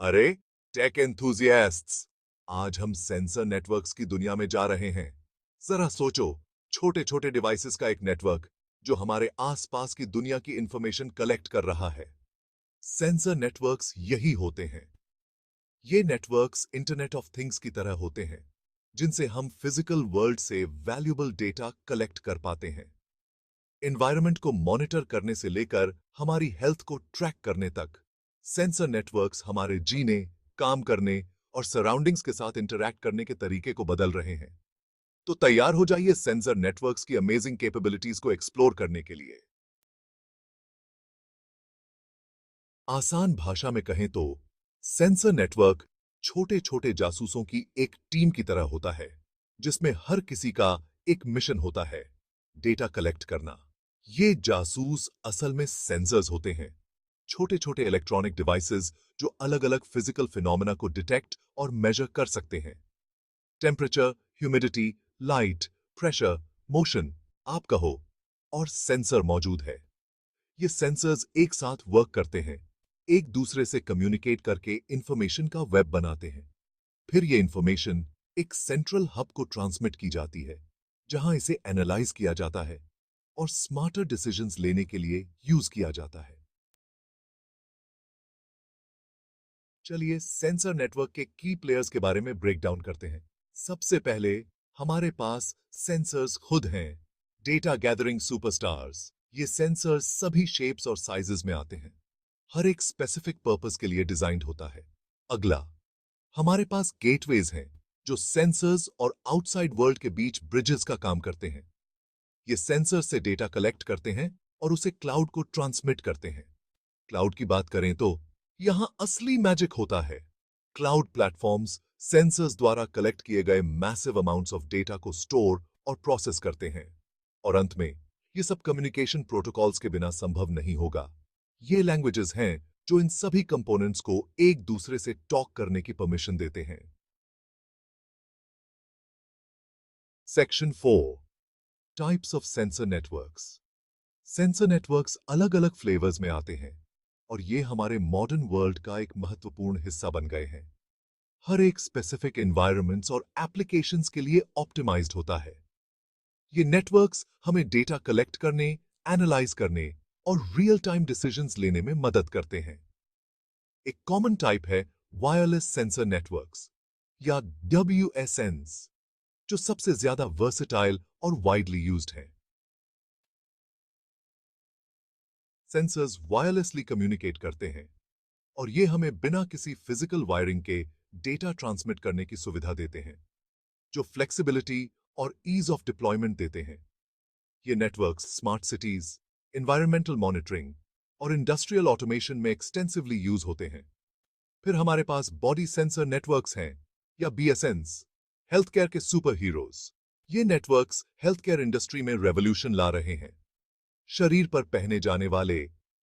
अरे take enthusiasts, आज हम सेंसर नेटवर्क्स की दुनिया में जा रहे हैं। जरा सोचो, छोटे छोटे डिवाइसेस का एक नेटवर्क जो हमारे आसपास की दुनिया की इंफॉर्मेशन कलेक्ट कर रहा है। सेंसर नेटवर्क्स यही होते हैं। ये नेटवर्क्स इंटरनेट ऑफ थिंग्स की तरह होते हैं, जिनसे हम फिजिकल वर्ल्ड से वैल्यूएबल डेटा कलेक्ट कर पाते हैं। एनवायरनमेंट को मॉनिटर करने से लेकर हमारी हेल्थ को ट्रैक करने तक, सेंसर नेटवर्क्स हमारे जीने, काम करने और सराउंडिंग्स के साथ इंटरैक्ट करने के तरीके को बदल रहे हैं। तो तैयार हो जाइए सेंसर नेटवर्क्स की अमेजिंग कैपेबिलिटीज को एक्सप्लोर करने के लिए। आसान भाषा में कहें तो सेंसर नेटवर्क छोटे छोटे जासूसों की एक टीम की तरह होता है, जिसमें हर किसी का एक मिशन होता है: डेटा कलेक्ट करना। ये जासूस असल में सेंसर्स होते हैं, छोटे छोटे इलेक्ट्रॉनिक डिवाइसेस जो अलग अलग फिजिकल फिनोमेना को डिटेक्ट और मेजर कर सकते हैं। Temperature, humidity, light, pressure, motion, आप कहो, और सेंसर मौजूद है। ये सेंसर्स एक साथ वर्क करते हैं, एक दूसरे से कम्युनिकेट करके इंफॉर्मेशन का वेब बनाते हैं। फिर ये इंफॉर्मेशन एक सेंट्रल हब को ट्रांसमिट की जाती है, जहां इसे एनालाइज किया जाता है और स्मार्टर डिसीजंस लेने के लिए यूज किया जाता है। चलिए सेंसर नेटवर्क के की प्लेयर्स के बारे में ब्रेक डाउन करते हैं। सबसे पहले हमारे पास सेंसर्स खुद हैं, डेटा गैदरिंग सुपरस्टार्स। ये सेंसर्स सभी शेप्स और साइजेस में आते हैं, हर एक स्पेसिफिक पर्पस के लिए डिजाइंड होता है। अगला, हमारे पास गेटवेज हैं, जो सेंसर्स और आउटसाइड वर्ल्ड के बीच ब्रिजेस का काम करते हैं। ये सेंसर से डेटा कलेक्ट करते हैं और उसे क्लाउड को ट्रांसमिट करते हैं। क्लाउड की बात करें तो यहां असली मैजिक होता है। क्लाउड प्लेटफॉर्म्स सेंसर्स द्वारा कलेक्ट किए गए मैसिव अमाउंट्स ऑफ डेटा को स्टोर और प्रोसेस करते हैं। और अंत में, ये सब कम्युनिकेशन प्रोटोकॉल्स के बिना संभव नहीं होगा। ये लैंग्वेजेस हैं जो इन सभी कंपोनेंट्स को एक दूसरे से टॉक करने की परमिशन देते हैं। Section 4, types of sensor networks. Sensor networks अलग अलग फ्लेवर्स में आते हैं और ये हमारे मॉडर्न वर्ल्ड का एक महत्वपूर्ण हिस्सा बन गए हैं। हर एक स्पेसिफिक एनवायरनमेंट्स और एप्लीकेशंस के लिए ऑप्टिमाइज्ड होता है। ये नेटवर्क्स हमें डेटा कलेक्ट करने, एनालाइज करने और रियल टाइम डिसीजंस लेने में मदद करते हैं। एक कॉमन टाइप है वायरलेस सेंसर नेटवर्क्स या WSNs, जो सबसे ज्यादा वर्सेटाइल और वाइडली यूज्ड है। सेंसर्स वायरलेसली कम्युनिकेट करते हैं और ये हमें बिना किसी फिजिकल वायरिंग के डेटा ट्रांसमिट करने की सुविधा देते हैं, जो फ्लेक्सिबिलिटी और ईज ऑफ डिप्लॉयमेंट देते हैं। ये networks smart cities, environmental monitoring और इंडस्ट्रियल ऑटोमेशन में एक्सटेंसिवली यूज होते हैं। फिर हमारे पास बॉडी सेंसर नेटवर्क्स हैं या BSNs, हेल्थ केयर के सुपर हीरोज। ये नेटवर्क्स हेल्थ केयर इंडस्ट्री में रेवोल्यूशन ला रहे हैं। शरीर पर पहने जाने वाले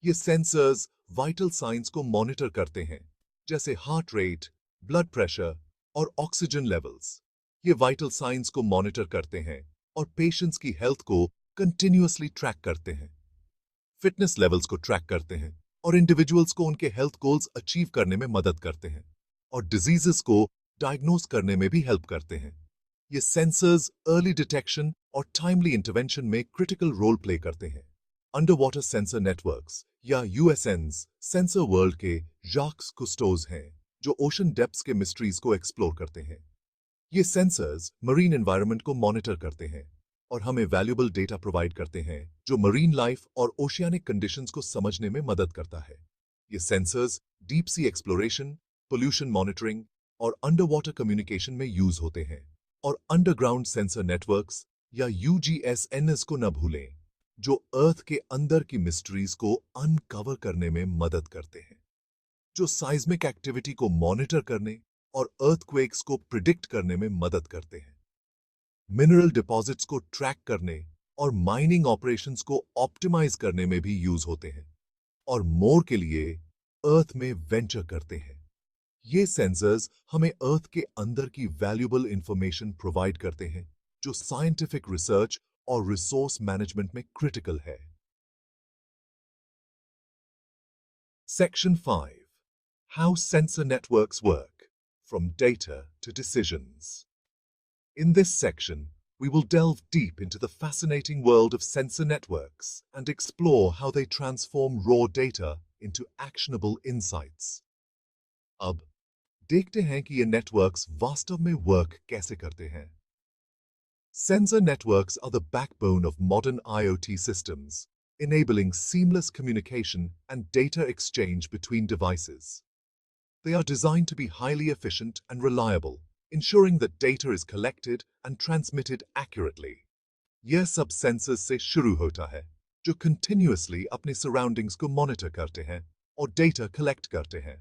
ये सेंसर्स वाइटल साइंस को मॉनिटर करते हैं, जैसे हार्ट रेट, ब्लड प्रेशर और ऑक्सीजन लेवल्स। ये वाइटल साइंस को मॉनिटर करते हैं और पेशेंट्स की हेल्थ को कंटिन्यूअसली ट्रैक करते हैं। फिटनेस लेवल्स को ट्रैक करते हैं और इंडिविजुअल्स को उनके हेल्थ गोल्स अचीव करने में मदद करते हैं और डिजीजेस को डायग्नोज करने में भी हेल्प करते हैं। ये सेंसर्स अर्ली डिटेक्शन और टाइमली इंटरवेंशन में क्रिटिकल रोल प्ले करते हैं। अंडर वाटर सेंसर नेटवर्क्स या USNs सेंसर वर्ल्ड के जाक्स कुस्टोज हैं, जो ओशन डेप्थ्स के मिस्ट्रीज को एक्सप्लोर करते हैं। ये सेंसर्स मरीन एनवायरनमेंट को मॉनिटर करते हैं और हमें वैल्यूएबल डेटा प्रोवाइड करते हैं, जो मरीन लाइफ और ओशियानिक कंडीशंस को समझने में मदद करता है। ये sensors deep sea exploration, pollution monitoring और अंडर वाटर कम्युनिकेशन में यूज होते हैं। और अंडरग्राउंड सेंसर नेटवर्क्स या UGSNs को न भूलें, जो अर्थ के अंदर की मिस्ट्रीज को अनकवर करने में मदद करते हैं, जो साइज्मिक एक्टिविटी को मॉनिटर करने और अर्थक्वेक्स को प्रिडिक्ट करने में मदद करते हैं, मिनरल डिपॉजिट्स को ट्रैक करने और माइनिंग ऑपरेशंस को ऑप्टिमाइज करने में भी यूज होते हैं, और मोर के लिए अर्थ में वेंचर करते हैं। ये सेंसर्स हमें अर्थ के अंदर की वैल्यूएबल इंफॉर्मेशन प्रोवाइड करते हैं, जो साइंटिफिक रिसर्च और रिसोर्स मैनेजमेंट में क्रिटिकल है। Section 5, How sensor networks work, from data to decisions. In this section, we will delve deep into the fascinating world of sensor networks and explore how they transform raw data into actionable insights. अब देखते हैं कि ये networks वास्तव में work कैसे करते हैं। Sensor networks are the backbone of modern IoT systems, enabling seamless communication and data exchange between devices. They are designed to be highly efficient and reliable, ensuring that data is collected and transmitted accurately. यह सब sensors से शुरू होता है, जो continuously अपने surroundings को monitor करते हैं और data collect करते हैं.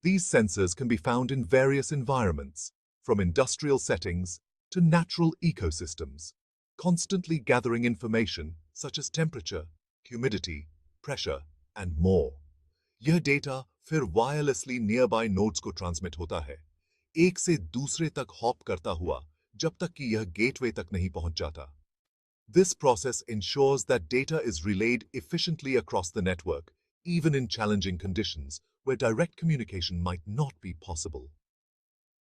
These sensors can be found in various environments, from industrial settings to natural ecosystems, constantly gathering information such as temperature, humidity, pressure, and more. यह डेटा फिर वायरलेसली नियरबाई नोड्स को transmit होता है, एक से दूसरे तक हॉप करता हुआ जब तक कि यह गेटवे तक नहीं पहुंच जाता. This process ensures that data is relayed efficiently across the network, even in challenging conditions where direct communication might not be possible.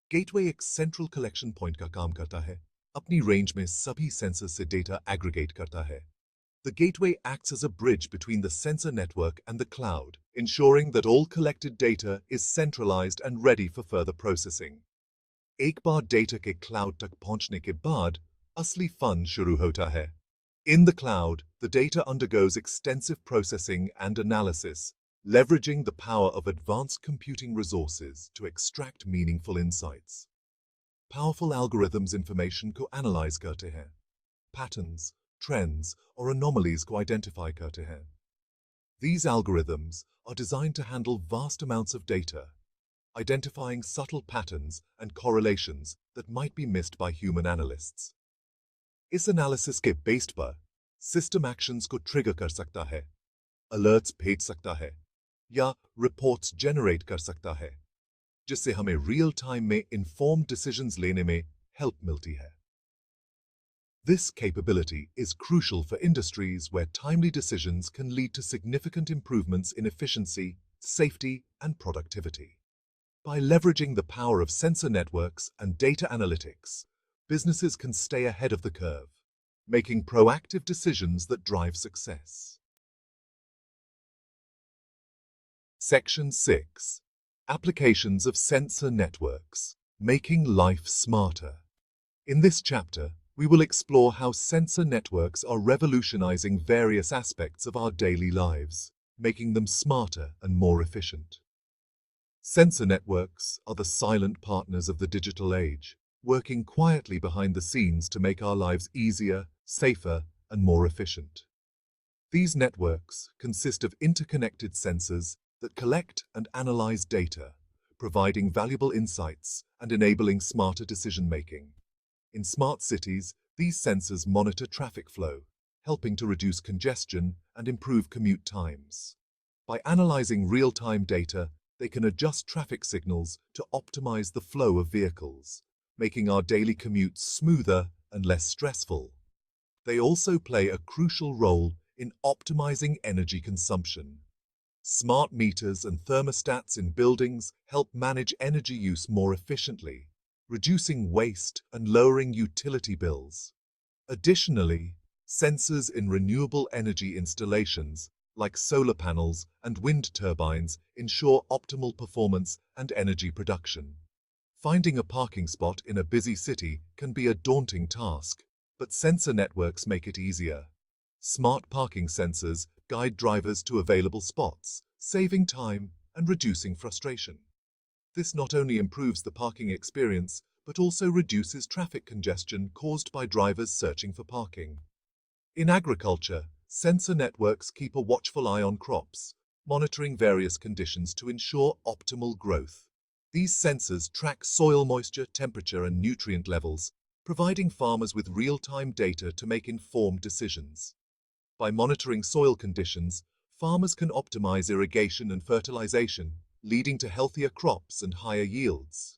Gateway एक central collection point का काम करता है, अपनी range में सभी sensors से data aggregate करता है. The gateway acts as a bridge between the sensor network and the cloud, ensuring that all collected data is centralized and ready for further processing. एक बार data के cloud तक पहुंचने के बाद, असली fun शुरू होता है. In the cloud, the data undergoes extensive processing and analysis, leveraging the power of advanced computing resources to extract meaningful insights. Powerful algorithms information को analyze करते हैं, patterns, trends, or anomalies को identify करते हैं. These algorithms are designed to handle vast amounts of data, identifying subtle patterns and correlations that might be missed by human analysts. इस analysis के based पर system actions को trigger कर सकता है, alerts भेज सकता है, या reports generate कर सकता है, जिससे हमें real time में informed decisions लेने में help मिलती है. This capability is crucial for industries where timely decisions can lead to significant improvements in efficiency, safety, and productivity. By leveraging the power of sensor networks and data analytics, businesses can stay ahead of the curve, making proactive decisions that drive success. Section 6. Applications of Sensor Networks, Making Life Smarter. In this chapter, we will explore how sensor networks are revolutionizing various aspects of our daily lives, making them smarter and more efficient. Sensor networks are the silent partners of the digital age, working quietly behind the scenes to make our lives easier, safer, and more efficient. These networks consist of interconnected sensors that collect and analyze data, providing valuable insights and enabling smarter decision-making. In smart cities, these sensors monitor traffic flow, helping to reduce congestion and improve commute times. By analyzing real-time data, they can adjust traffic signals to optimize the flow of vehicles, making our daily commutes smoother and less stressful. They also play a crucial role in optimizing energy consumption. Smart meters and thermostats in buildings help manage energy use more efficiently, reducing waste and lowering utility bills. Additionally, sensors in renewable energy installations, like solar panels and wind turbines, ensure optimal performance and energy production. Finding a parking spot in a busy city can be a daunting task, but sensor networks make it easier. Smart parking sensors guide drivers to available spots, saving time and reducing frustration. This not only improves the parking experience, but also reduces traffic congestion caused by drivers searching for parking. In agriculture, sensor networks keep a watchful eye on crops, monitoring various conditions to ensure optimal growth. These sensors track soil moisture, temperature, and nutrient levels, providing farmers with real-time data to make informed decisions. By monitoring soil conditions, farmers can optimize irrigation and fertilization, leading to healthier crops and higher yields.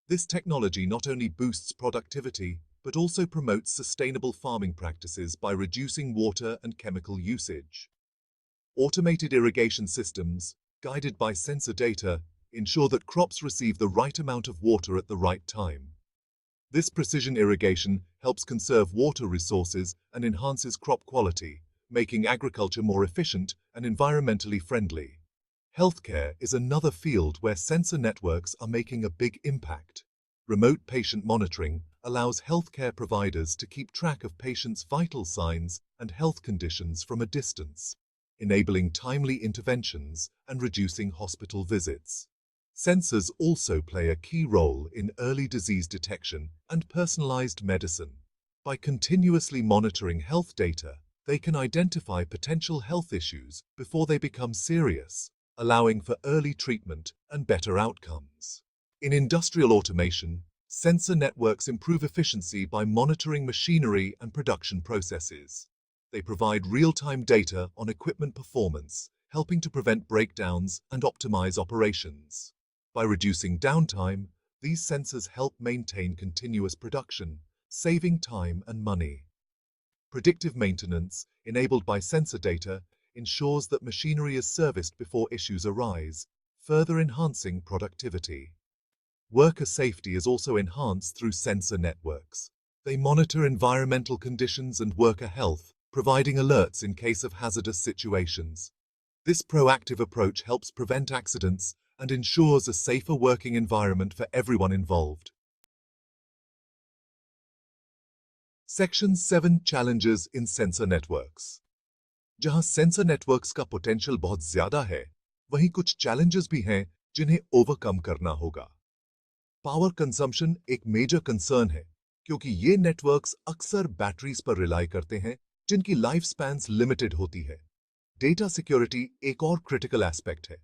This technology not only boosts productivity, but also promotes sustainable farming practices by reducing water and chemical usage. Automated irrigation systems, guided by sensor data, ensure that crops receive the right amount of water at the right time. This precision irrigation helps conserve water resources and enhances crop quality, making agriculture more efficient and environmentally friendly. Healthcare is another field where sensor networks are making a big impact. Remote patient monitoring allows healthcare providers to keep track of patients' vital signs and health conditions from a distance, enabling timely interventions and reducing hospital visits. Sensors also play a key role in early disease detection and personalized medicine. By continuously monitoring health data, they can identify potential health issues before they become serious, allowing for early treatment and better outcomes. In industrial automation, sensor networks improve efficiency by monitoring machinery and production processes. They provide real-time data on equipment performance, helping to prevent breakdowns and optimize operations. By reducing downtime, these sensors help maintain continuous production, saving time and money. Predictive maintenance, enabled by sensor data, ensures that machinery is serviced before issues arise, further enhancing productivity. Worker safety is also enhanced through sensor networks. They monitor environmental conditions and worker health, providing alerts in case of hazardous situations. This proactive approach helps prevent accidents and ensures a safer working environment for everyone involved. Section 7 Challenges in Sensor Networks. जहां sensor networks का potential बहुत ज्यादा है, वहीं कुछ challenges भी हैं जिन्हें ओवरकम करना होगा। पावर कंजम्पशन एक मेजर कंसर्न है, क्योंकि ये नेटवर्क्स अक्सर बैटरीज पर रिलाई करते हैं, जिनकी लाइफ स्पैन्स लिमिटेड होती है। डेटा सिक्योरिटी एक और क्रिटिकल एस्पेक्ट है,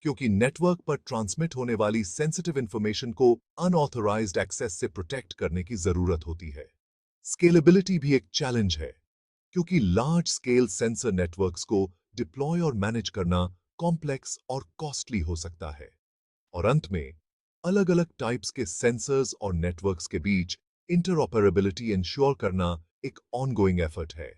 क्योंकि नेटवर्क पर ट्रांसमिट होने वाली सेंसिटिव इंफॉर्मेशन को अनऑथराइज्ड एक्सेस से प्रोटेक्ट करने की जरूरत होती है। स्केलेबिलिटी भी एक चैलेंज है, क्योंकि लार्ज स्केल सेंसर नेटवर्क्स को डिप्लॉय और मैनेज करना कॉम्प्लेक्स और कॉस्टली हो सकता है। और अंत में, अलग-अलग टाइप्स के सेंसर्स और नेटवर्क्स के बीच इंटरऑपरेबिलिटी इंश्योर करना एक ऑनगोइंग एफर्ट है।